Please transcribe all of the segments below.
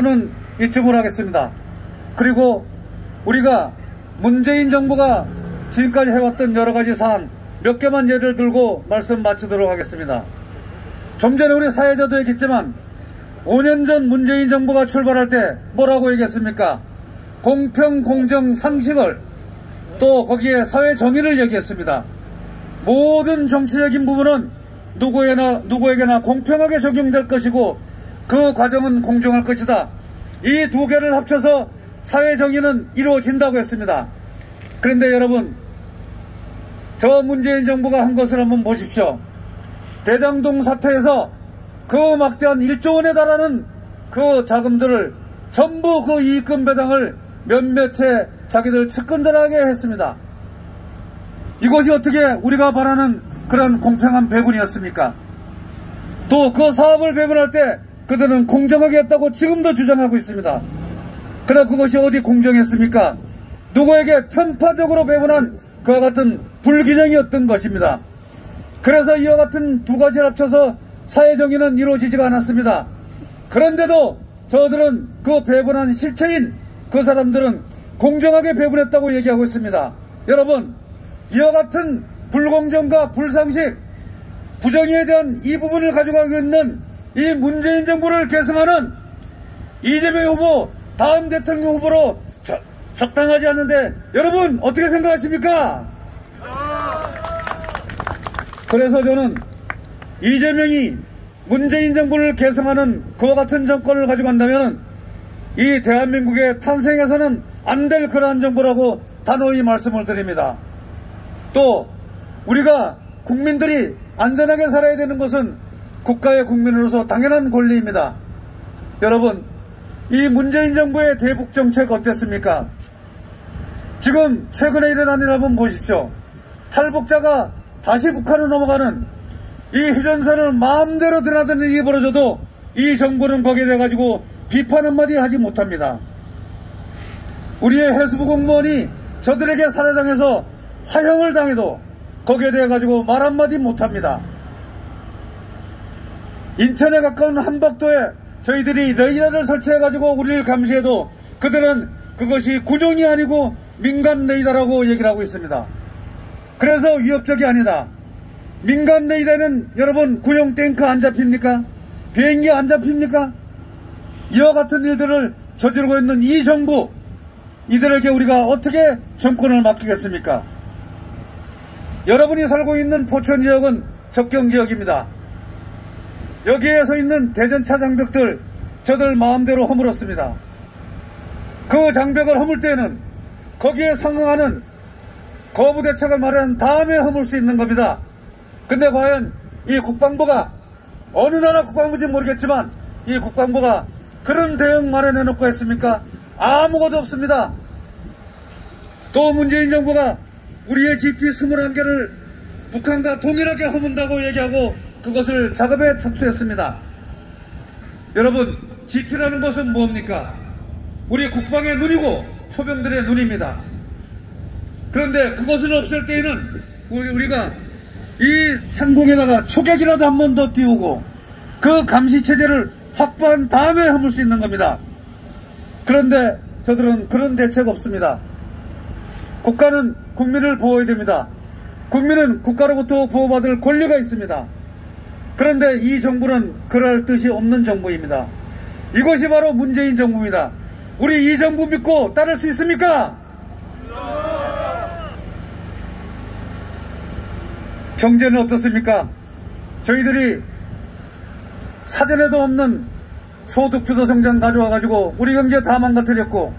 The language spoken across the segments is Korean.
정권은 이쯤으로 하겠습니다. 그리고 우리가 문재인 정부가 지금까지 해왔던 여러 가지 사안 몇 개만 예를 들고 말씀 마치도록 하겠습니다. 좀 전에 우리 사회자도 얘기했지만 5년 전 문재인 정부가 출발할 때 뭐라고 얘기했습니까? 공평, 공정, 상식을, 또 거기에 사회 정의를 얘기했습니다. 모든 정치적인 부분은 누구에게나 공평하게 적용될 것이고 그 과정은 공정할 것이다. 이 두 개를 합쳐서 사회 정의는 이루어진다고 했습니다. 그런데 여러분, 저 문재인 정부가 한 것을 한번 보십시오. 대장동 사태에서 그 막대한 1조 원에 달하는 그 자금들을 전부 그 이익금 배당을 몇몇의 자기들 측근들에게 했습니다. 이것이 어떻게 우리가 바라는 그런 공평한 배분이었습니까? 또 그 사업을 배분할 때 그들은 공정하게 했다고 지금도 주장하고 있습니다. 그러나 그것이 어디 공정했습니까? 누구에게 편파적으로 배분한 그와 같은 불균형이었던 것입니다. 그래서 이와 같은 두 가지를 합쳐서 사회정의는 이루어지지가 않았습니다. 그런데도 저들은 그 배분한 실체인 그 사람들은 공정하게 배분했다고 얘기하고 있습니다. 여러분, 이와 같은 불공정과 불상식, 부정의에 대한 이 부분을 가져가고 있는 이 문재인 정부를 계승하는 이재명 후보 다음 대통령 후보로 적당하지 않는데 여러분 어떻게 생각하십니까? 그래서 저는 이재명이 문재인 정부를 계승하는 그와 같은 정권을 가지고 간다면 이 대한민국의 탄생해서는 안 될 그러한 정부라고 단호히 말씀을 드립니다. 또 우리가 국민들이 안전하게 살아야 되는 것은 국가의 국민으로서 당연한 권리입니다. 여러분, 이 문재인 정부의 대북 정책 어땠습니까? 지금 최근에 일어난 일 한번 보십시오. 탈북자가 다시 북한으로 넘어가는 이 휴전선을 마음대로 드나드는 일이 벌어져도 이 정부는 거기에 대해 가지고 비판 한마디 하지 못합니다. 우리의 해수부 공무원이 저들에게 살해당해서 화형을 당해도 거기에 대해 가지고 말 한마디 못합니다. 인천에 가까운 한박도에 저희들이 레이더를 설치해 가지고 우리를 감시해도 그들은 그것이 군용이 아니고 민간 레이더라고 얘기를 하고 있습니다. 그래서 위협적이 아니다. 민간 레이더는 여러분 군용 탱크 안 잡힙니까? 비행기 안 잡힙니까? 이와 같은 일들을 저지르고 있는 이 정부, 이들에게 우리가 어떻게 정권을 맡기겠습니까? 여러분이 살고 있는 포천 지역은 접경지역입니다. 여기에 서 있는 대전차 장벽들, 저들 마음대로 허물었습니다. 그 장벽을 허물 때에는 거기에 상응하는 거부 대책을 마련한 다음에 허물 수 있는 겁니다. 근데 과연 이 국방부가, 어느 나라 국방부인지 모르겠지만 이 국방부가 그런 대응 마련해놓고 했습니까? 아무것도 없습니다. 또 문재인 정부가 우리의 GP 21개를 북한과 동일하게 허문다고 얘기하고 그것을 작업에 착수했습니다. 여러분, GP라는 것은 뭡니까? 우리 국방의 눈이고 초병들의 눈입니다. 그런데 그것을 없앨 때에는 우리가 이 상공에다가 초격이라도 한 번 더 띄우고 그 감시체제를 확보한 다음에 허물 수 있는 겁니다. 그런데 저들은 그런 대책 없습니다. 국가는 국민을 보호해야 됩니다. 국민은 국가로부터 보호받을 권리가 있습니다. 그런데 이 정부는 그럴 뜻이 없는 정부입니다. 이것이 바로 문재인 정부입니다. 우리 이 정부 믿고 따를 수 있습니까? 경제는 어떻습니까? 저희들이 사전에도 없는 소득주도 성장 가져와가지고 우리 경제 다 망가뜨렸고,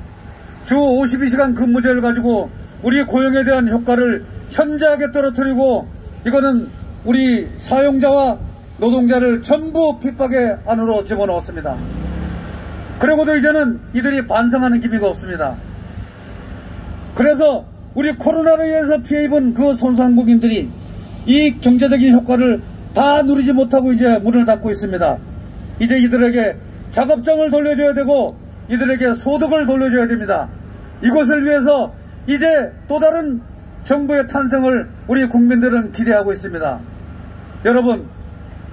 주 52시간 근무제를 가지고 우리 고용에 대한 효과를 현저하게 떨어뜨리고, 이거는 우리 사용자와 노동자를 전부 핍박의 안으로 집어넣었습니다. 그러고도 이제는 이들이 반성하는 기미가 없습니다. 그래서 우리 코로나로 인해서 피해 입은 그 소상공인들이 이 경제적인 효과를 다 누리지 못하고 이제 문을 닫고 있습니다. 이제 이들에게 작업장을 돌려줘야 되고 이들에게 소득을 돌려줘야 됩니다. 이것을 위해서 이제 또 다른 정부의 탄생을 우리 국민들은 기대하고 있습니다. 여러분,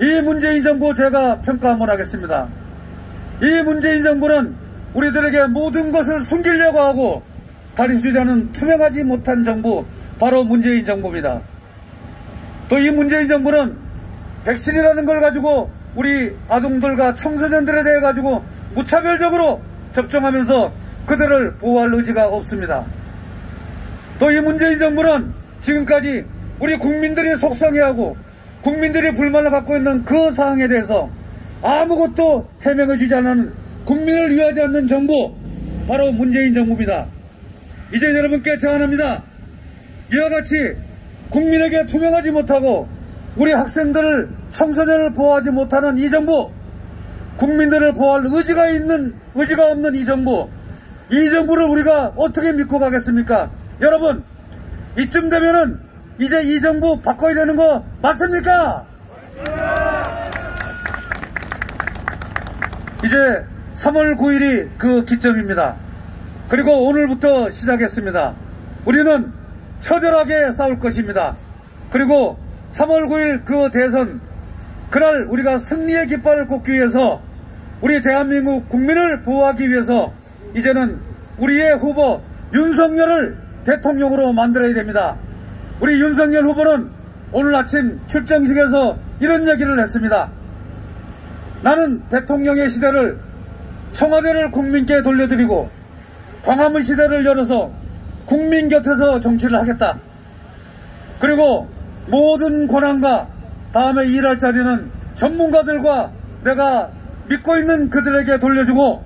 이 문재인 정부 제가 평가 한번 하겠습니다. 이 문재인 정부는 우리들에게 모든 것을 숨기려고 하고 가리키지 않은 투명하지 못한 정부, 바로 문재인 정부입니다. 또 이 문재인 정부는 백신이라는 걸 가지고 우리 아동들과 청소년들에 대해 가지고 무차별적으로 접종하면서 그들을 보호할 의지가 없습니다. 또 이 문재인 정부는 지금까지 우리 국민들이 속상해하고 국민들이 불만을 갖고 있는 그 사항에 대해서 아무것도 해명해주지 않는, 국민을 위하지 않는 정부, 바로 문재인 정부입니다. 이제 여러분께 제안합니다. 이와 같이 국민에게 투명하지 못하고 우리 학생들을, 청소년을 보호하지 못하는 이 정부, 국민들을 보호할 의지가 없는 이 정부를 우리가 어떻게 믿고 가겠습니까? 여러분, 이쯤 되면은 이제 이 정부 바꿔야 되는 거 맞습니까? 이제 3월 9일이 그 기점입니다. 그리고 오늘부터 시작했습니다. 우리는 처절하게 싸울 것입니다. 그리고 3월 9일 그 대선, 그날 우리가 승리의 깃발을 꽂기 위해서, 우리 대한민국 국민을 보호하기 위해서 이제는 우리의 후보 윤석열을 대통령으로 만들어야 됩니다. 우리 윤석열 후보는 오늘 아침 출정식에서 이런 얘기를 했습니다. 나는 대통령의 시대를, 청와대를 국민께 돌려드리고 광화문 시대를 열어서 국민 곁에서 정치를 하겠다. 그리고 모든 권한과 다음에 일할 자리는 전문가들과 내가 믿고 있는 그들에게 돌려주고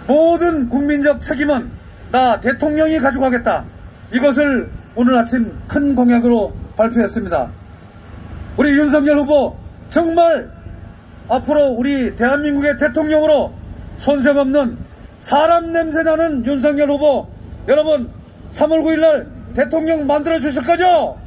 모든 국민적 책임은 나 대통령이 가지고 가겠다. 이것을 오늘 아침 큰 공약으로 발표했습니다. 우리 윤석열 후보 정말 앞으로 우리 대한민국의 대통령으로 손색 없는 사람 냄새나는 윤석열 후보, 여러분 3월 9일 날 대통령 만들어 주실 거죠?